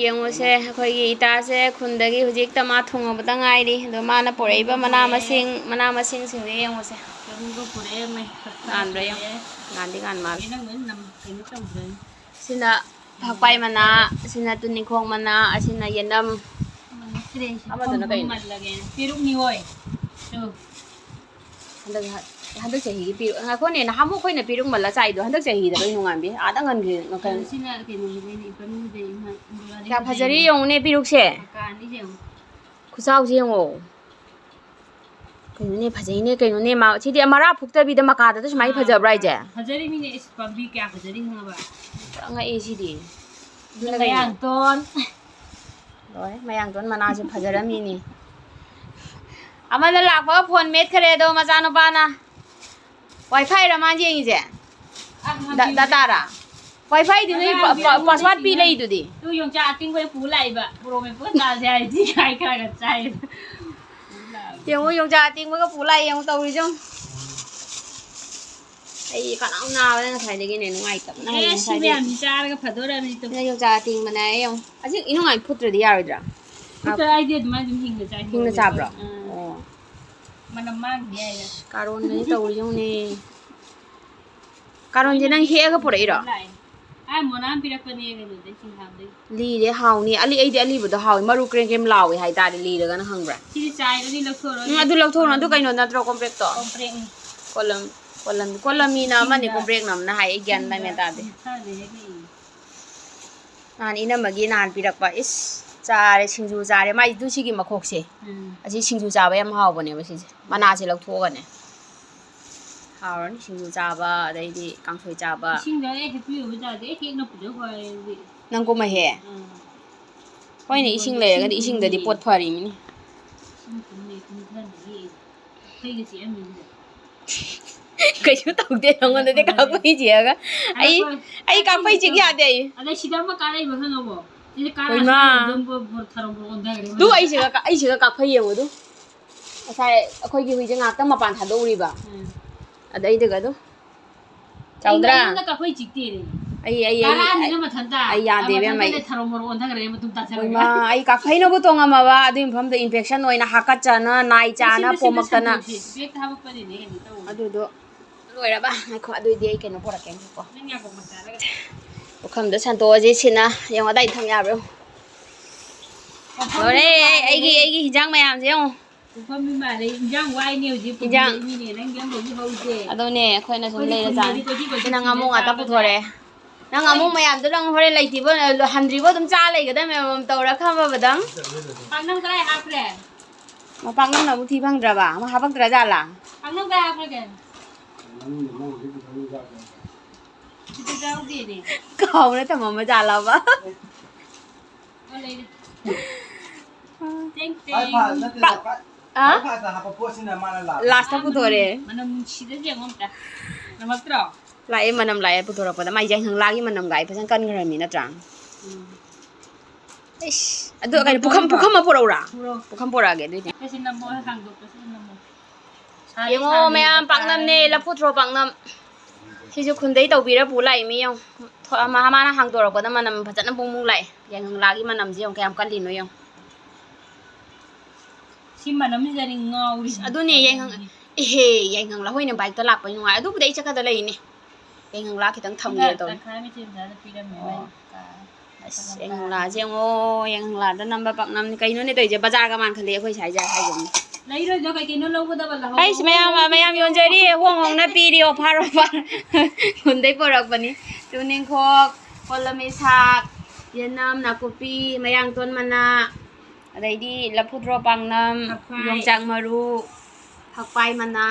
ꯌꯦꯡꯉꯨꯁꯦ ꯑꯩꯈꯣꯏꯒꯤ ꯏꯇꯥꯁꯦ ꯈꯨꯟꯗꯒꯤ ꯍꯧꯖꯤꯛꯇ ꯃꯥ ꯊꯨꯡꯉꯕꯗ ꯉꯥꯏꯔꯤ ꯑꯗꯣ ꯃꯥꯅ ꯄꯨꯔꯛꯏꯕ ꯃꯅꯥ ꯃꯁꯤꯡꯁꯤꯡꯁꯦ ꯌꯦꯡꯉꯨꯁꯦ ꯉꯥꯟꯕ꯭ꯔꯥ ꯌꯦꯡꯉꯨ ꯉꯥꯟꯗꯤ ꯉꯥꯟ ꯃꯥꯜꯂꯦ ꯁꯤꯅ ꯐꯛꯄꯥꯏ ꯃꯅꯥ ꯑꯁꯤꯅ ꯇꯨꯅꯤꯡꯈꯣꯛ ꯃꯅꯥ ꯑꯁꯤꯅ ꯌꯦꯅꯝ ꯑꯃꯗꯨꯅ ꯀꯩꯅꯣ ꯄꯤꯔꯨꯛꯅꯤꯍꯣꯏ ꯍꯟꯗꯛ ꯆꯍꯤꯒꯤ ꯄꯤꯔꯨꯛ ꯉꯥꯏꯈꯣꯅꯦ ꯅꯍꯥꯟꯃꯨꯛ ꯑꯩꯈꯣꯏꯅ ꯄꯤꯔꯨꯛ ꯃꯜꯂ ꯆꯥꯏꯗꯣ ꯍꯟꯗꯛ ꯆꯍꯤꯗ ꯀꯩꯅꯣ ꯉꯥꯟꯕꯤ ꯑꯥꯗ ꯉꯟꯈ꯭ꯔꯦ ꯁꯤꯅ ꯀꯩꯅꯣꯒꯤꯗꯩꯅꯤ ꯀꯌꯥ ꯐꯖꯔꯤ ꯌꯦꯡꯉꯨꯅꯦ ꯄꯤꯔꯨꯛꯁꯦ ꯈꯨꯆꯥꯎꯁꯦ ꯌꯦꯡꯉꯣ ꯀꯩꯅꯣꯅꯦ ꯐꯖꯩꯅꯦ ꯀꯩꯅꯣꯅꯦ ꯁꯤꯗꯤ ꯃꯔꯥ ꯐꯨꯛꯇꯕꯤꯗ ꯃꯀꯥꯗ ꯁꯨꯃꯥꯏꯅ ꯐꯖꯕ꯭ꯔꯥ ꯍꯥꯏꯁꯦ ꯐꯖꯔꯤ ꯃꯤꯅꯦ ꯄꯥꯝꯕꯤ ꯀꯌꯥ ꯐꯖꯔꯤ ꯈꯪꯉꯕ ꯄꯨꯔꯥ ꯉꯛꯑꯦ ꯁꯤꯗꯤ ꯃꯌꯥꯡꯇꯣꯟ ꯂꯣꯏꯔꯦ ꯃꯌꯥꯡꯇꯣꯟ ꯃꯅꯥꯁꯦ ꯐꯖꯔꯝꯃꯤꯅꯤ ꯑꯃꯅ ꯂꯥꯛꯄꯒ ꯐꯣꯟ ꯃꯦꯠꯈ꯭ꯔꯦ ꯑꯗꯣ ꯃꯆꯥꯅꯨꯄꯥꯅ ꯋꯥꯏꯐꯥꯏꯔ ꯃꯥꯅ ꯌꯦꯡꯉꯤꯁꯦ ꯗꯇꯥꯔꯥ ꯋꯥꯏꯐꯥꯏꯗꯤ ꯅꯣꯏ ꯄꯥꯁꯋꯥꯔꯗ ꯄꯤ ꯂꯩꯗꯨꯗꯤ ꯇꯨ ꯌꯣꯡꯆꯥꯛ ꯑꯇꯤꯡꯕ ꯄꯨ ꯂꯥꯛꯏꯕ ꯄꯨꯔꯣꯃꯦꯠꯄꯒ ꯆꯥꯁꯦ ꯍꯥꯏꯗꯤ ꯈꯥꯏ ꯈꯔꯒ ꯆꯥꯏ ꯌꯦꯡꯉꯨ ꯌꯣꯡꯆꯥꯛ ꯑꯇꯤꯡꯕꯒ ꯄꯨ ꯂꯥꯛꯑꯦ ꯌꯦꯡꯉꯨ ꯇꯧꯔꯤꯁꯦ ꯑꯩ ꯀꯅꯥꯝ ꯅꯥꯕꯅ ꯉꯁꯥꯏꯗꯒꯤꯅꯦ ꯅꯨꯡꯉꯥꯏꯇꯕꯅ ꯁꯤ ꯃꯌꯥꯝꯁꯤ ꯆꯥꯔꯒ ꯐꯗꯣꯔꯕꯅꯤ ꯁꯤꯅ ꯌꯣꯡꯆꯥꯛ ꯑꯇꯤꯡꯕꯅꯦ ꯌꯦꯡꯉꯨ ꯍꯧꯖꯤꯛ ꯏꯅꯨꯡꯉꯥꯏ ꯐꯨꯠꯇ꯭ꯔꯗꯤ ꯌꯥꯔꯣꯏꯗ꯭ꯔꯥ ꯑꯩꯗꯤ ꯑꯗꯨꯃꯥꯏꯅ ꯑꯗꯨꯝ ꯍꯤꯡꯅ ꯆꯥꯏ ꯍꯤꯡꯅ ꯆꯥꯕ꯭ꯔꯣ ꯑꯣ ꯃꯅꯝ ꯃꯥꯡꯗꯦ ꯍꯥꯏꯗ ꯀꯥꯔꯣꯟꯒꯅꯤ ꯇꯧꯔꯤꯁꯦ ꯌꯦꯡꯉꯨꯅꯦ ꯀꯥꯔꯣꯟꯁꯦ ꯅꯪ ꯍꯦꯛꯑꯒ ꯄꯨꯔꯛꯏꯔꯣ ꯃꯣꯅꯥꯝ ꯄꯤꯔꯛꯄꯅꯦ ꯀꯩꯅꯣꯗꯩ ꯆꯤꯡꯈꯥꯡꯗꯩ ꯂꯤꯔꯦ ꯍꯥꯎꯅꯤ ꯑꯩꯗꯤ ꯑꯂꯤꯕꯗꯣ ꯍꯥꯎꯏ ꯃꯔꯨ ꯀ꯭ꯔꯦꯝ ꯀ꯭ꯔꯦꯝ ꯂꯥꯎꯏ ꯍꯥꯏꯇꯥꯔꯦ ꯂꯤꯔꯒꯅ ꯈꯪꯕ꯭ꯔꯥ ꯁꯤꯗꯤ ꯆꯥꯏꯔꯗꯤ ꯂꯧꯊꯣꯛꯑꯔꯣꯏ ꯑꯗꯨ ꯂꯧꯊꯣꯛꯑꯣ ꯑꯗꯨ ꯀꯩꯅꯣ ꯅꯠꯇ꯭ꯔꯣ ꯀꯣꯝꯄ꯭ꯔꯦꯛꯇꯣ ꯀꯣꯝꯄ꯭ꯔꯦꯛꯅꯤ ꯀꯣꯂꯝꯃꯤꯅ ꯑꯃꯅꯤ ꯀꯣꯝꯄ꯭ꯔꯦꯛꯅ ꯑꯃꯅ ꯍꯥꯏ ꯑꯩ ꯒ꯭ꯌꯥꯟ ꯃꯦꯟ ꯇꯥꯗꯦ ꯅꯍꯥꯟ ꯏꯅꯝꯃꯒꯤ ꯅꯍꯥꯟ ꯄꯤꯔꯛꯄ ꯏꯁ ꯆꯥꯔꯦ ꯁꯤꯡꯖꯨ ꯆꯥꯔꯦ ꯃꯥꯏꯗꯨ ꯁꯤꯒꯤ ꯃꯈꯣꯛꯁꯦ ꯑꯁꯤ ꯁꯤꯡꯖꯨ ꯆꯥꯕ ꯌꯥꯝ ꯍꯥꯎꯕꯅꯦꯕ ꯁꯤꯁꯦ ꯃꯅꯥꯁꯦ ꯂꯧꯊꯣꯛꯑꯒꯅꯦ ꯍꯥꯎꯔꯅꯤ ꯁꯤꯡꯖꯨ ꯆꯥꯕ ꯑꯗꯩꯗꯤ ꯀꯥꯡꯁꯣꯏ ꯆꯥꯕ ꯏꯁꯤꯡꯗ ꯍꯦꯛꯄꯤꯌꯨꯕ ꯆꯥꯗꯦ ꯍꯦꯛꯅ ꯄꯨꯖꯧ ꯍꯣꯏ ꯅꯪ ꯀꯨꯝꯃꯍꯦ ꯍꯣꯏꯅꯦ ꯏꯁꯤꯡ ꯂꯩꯔꯒꯗꯤ ꯏꯁꯤꯡꯗꯗꯤ ꯄꯣꯠ ꯐꯔꯤꯃꯤꯅꯤ ꯀꯩꯁꯨ ꯇꯧꯗꯦ ꯅꯪꯉꯣꯟꯗꯗꯤ ꯀꯥꯛꯐꯩ ꯆꯤꯛꯑꯒ ꯑꯩ ꯀꯥꯛꯐꯩ ꯆꯤꯛ ꯌꯥꯗꯦ ꯑꯗꯩ ꯁꯤꯗ ꯑꯃ ꯀꯥꯔꯛꯏꯕ ꯈꯪꯉꯕꯣ ꯑꯗꯨ ꯑꯩꯁꯤꯒ ꯀꯥꯛꯐꯩ ꯌꯦꯡꯉꯨ ꯑꯗꯨ ꯉꯁꯥꯏ ꯑꯩꯈꯣꯏꯒꯤ ꯍꯨꯏꯁꯦ ꯉꯥꯛꯇꯪ ꯃꯄꯥꯟ ꯊꯥꯗꯣꯛꯎꯔꯤꯕ ꯑꯗꯩꯗꯨꯒ ꯑꯗꯨꯝ ꯆꯥꯎꯗ꯭ꯔꯥ ꯀꯥꯛꯐꯩ ꯆꯤꯛꯇꯦ ꯑꯩ ꯌꯥꯗꯦ ꯏꯕꯦꯝꯃ ꯑꯩ ꯀꯥꯛꯐꯩꯅꯕꯨ ꯇꯣꯡꯉꯝꯃꯕ ꯑꯗꯨꯒꯤ ꯃꯐꯝꯗ ꯏꯟꯐꯦꯛꯁꯟ ꯑꯣꯏꯅ ꯍꯥꯀꯠꯆꯅ ꯅꯥꯏ ꯆꯥꯅ ꯄꯣꯝꯃꯛꯇꯅ ꯑꯗꯨꯗꯣ ꯂꯣꯏꯔꯕ ꯉꯥꯏꯈꯣ ꯑꯗꯨꯏꯗꯤ ꯑꯩ ꯀꯩꯅꯣ ꯄꯣꯔꯛꯀꯦꯀꯣ ꯄꯨꯈꯝꯗ ꯁꯟꯇꯣꯛꯑꯁꯤ ꯁꯤꯅ ꯌꯦꯡꯉꯣ ꯑꯗꯥꯏ ꯊꯝ ꯌꯥꯕ꯭ꯔꯣ ꯂꯣꯏꯔꯦ ꯑꯩꯒꯤ ꯍꯤꯟꯖꯥꯡ ꯃꯌꯥꯝꯁꯦ ꯌꯦꯡꯉꯣ ꯑꯗꯨꯅꯦ ꯑꯩꯈꯣꯏꯅ ꯁꯨꯝ ꯂꯩꯔ ꯆꯥꯅꯤ ꯁꯤꯅ ꯉꯥꯃꯨ ꯉꯥꯛꯇ ꯄꯨꯊꯣꯔꯛꯑꯦ ꯅꯪ ꯉꯥꯃꯨ ꯃꯌꯥꯝꯗꯣ ꯅꯪ ꯍꯣꯔꯦꯟ ꯂꯩꯇ꯭ꯔꯤꯕ ꯍꯟꯗ꯭ꯔꯤꯕꯣ ꯑꯗꯨꯝ ꯆꯥ ꯂꯩꯒꯗꯕ ꯇꯧꯔ ꯈꯝꯃꯕꯗꯪ ꯄꯥꯛꯅꯝ ꯀꯗꯥꯏ ꯍꯥꯞꯈ꯭ꯔꯦ ꯄꯥꯛꯅꯝꯅ ꯑꯃꯨꯛ ꯊꯤ ꯐꯪꯗ꯭ꯔꯕ ꯑꯃ ꯍꯥꯄꯛꯇ꯭ꯔ ꯖꯥꯠꯂꯥ ꯄꯥꯛꯅꯝ ꯀꯗꯥꯏ ꯍꯥꯞꯈ꯭ꯔꯒꯦ ꯀꯥꯎꯅ ꯊꯝꯃꯝꯃ ꯖꯥꯠꯂꯕ ꯂꯥꯁꯇ ꯄꯨꯊꯣꯔꯛꯑꯦ ꯃꯅꯝ ꯅꯨꯡꯁꯤꯗꯁꯦ ꯌꯦꯡꯉꯣ ꯑꯝꯇ ꯅꯝꯃꯛꯇ꯭ꯔꯣ ꯂꯥꯛꯑꯦ ꯃꯅꯝ ꯂꯥꯛꯑꯦ ꯄꯨꯊꯣꯔꯛꯄꯗ ꯃꯥꯏ ꯌꯥꯏꯉꯪꯂꯥꯒꯤ ꯃꯅꯝꯒ ꯑꯩ ꯐꯖꯅ ꯀꯟꯈ꯭ꯔꯃꯤ ꯅꯠꯇ꯭ꯔꯥꯏꯁ ꯑꯗꯨ ꯀꯩꯅꯣ ꯄꯨꯈꯝ ꯑꯃ ꯄꯣꯔꯛꯎꯔꯥ ꯄꯨꯈꯝ ꯄꯣꯔꯛꯑꯒꯦ ꯑꯗꯨꯏꯗꯤ ꯌꯦꯡꯉꯣ ꯃꯌꯥꯝ ꯄꯥꯛꯅꯝꯅꯦ ꯂꯐꯨꯊ꯭ꯔꯣ ꯄꯥꯛꯅꯝ ꯁꯤꯁꯨ ꯈꯨꯟꯗꯩ ꯇꯧꯕꯤꯔ ꯄꯨ ꯂꯥꯛꯏ ꯃꯤ ꯌꯦꯡꯉꯣ ꯃꯥꯅ ꯍꯥꯡꯗꯣꯔꯛꯄꯗ ꯃꯅꯝ ꯐꯖꯅ ꯕꯨꯡ ꯂꯥꯛꯑꯦ ꯌꯥꯏꯉꯪꯂꯥꯒꯤ ꯃꯅꯝꯁꯦ ꯌꯦꯡꯉꯣ ꯀꯌꯥꯝ ꯀꯜꯂꯤꯅꯣ ꯌꯦꯡꯉꯣ ꯁꯤ ꯃꯅꯝꯁꯤꯗꯅꯤ ꯉꯥꯎꯔꯤ ꯑꯗꯨꯅꯦ ꯌꯥꯏꯉꯪꯂꯥ ꯍꯣꯏꯅ ꯕꯥꯏꯛꯇ ꯂꯥꯛꯄ ꯅꯨꯡꯉꯥꯏ ꯑꯗꯨꯕꯨꯗꯤ ꯑꯩ ꯆꯠꯀꯗ ꯂꯩꯅꯦ ꯌꯥꯏꯉꯪꯂꯥ ꯈꯤꯇꯪ ꯊꯝꯒꯦ ꯇꯧꯅꯤ ꯑꯁ ꯌꯥꯏꯉꯪꯂꯥꯁꯦ ꯌꯦꯡꯉꯣ ꯌꯥꯏꯉꯪꯂꯥꯗ ꯅꯝꯕ ꯄꯥꯛꯅꯝꯅꯤ ꯀꯩꯅꯣꯅꯦ ꯇꯧꯔꯤꯁꯦ ꯕꯖꯥꯔꯒ ꯃꯥꯟꯈꯠꯂꯦ ꯑꯩꯈꯣꯏ ꯁꯥꯏꯖ ꯍꯥꯏꯒꯨꯝꯅꯤ ꯂꯩꯔꯣꯏꯗꯣ ꯀꯩꯀꯩꯅꯣ ꯂꯧꯒꯗꯕ ꯂꯧꯍꯧ ꯑꯩꯁ ꯃꯌꯥꯝ ꯌꯣꯟꯖꯔꯤ ꯍꯣꯡꯅ ꯄꯤꯔꯤ ꯑꯣꯐꯔ ꯈꯨꯟꯗꯩ ꯄꯣꯔꯛꯄꯅꯤ ꯇꯨꯅꯤꯡꯈꯣꯛ ꯀꯣꯂꯝꯃꯤ ꯁꯥꯛ ꯌꯦꯅꯝ ꯅꯥꯀꯨꯞꯄꯤ ꯃꯌꯥꯡꯇꯣꯟ ꯃꯅꯥ ꯑꯗꯩꯗꯤ ꯂꯐꯨꯊ꯭ꯔꯣ ꯄꯥꯛꯅꯝ ꯌꯣꯡꯆꯥꯛ ꯃꯔꯨ ꯐꯛꯄꯥꯏ ꯃꯅꯥ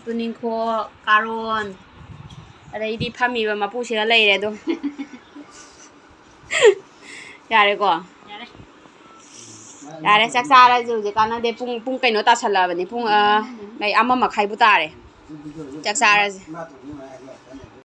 ꯇꯨꯅꯤꯡꯈꯣꯛ ꯀꯥꯔꯣꯟ ꯑꯗꯩꯗꯤ ꯐꯝꯃꯤꯕ ꯃꯄꯨꯁꯤꯒ ꯂꯩꯔꯦ ꯑꯗꯨꯝ ꯌꯥꯔꯦꯀꯣ ꯌꯥꯔꯦ ꯆꯥꯛ ꯆꯥꯔꯁꯦ ꯍꯧꯖꯤꯛ ꯀꯥꯟꯅꯗꯦ ꯄꯨꯡ ꯀꯩꯅꯣ ꯇꯥꯁꯜꯂꯛꯑꯕꯅꯤ ꯄꯨꯡ 1:30 ꯇꯥꯔꯦ ꯆꯥꯛ ꯆꯥꯔꯁꯦ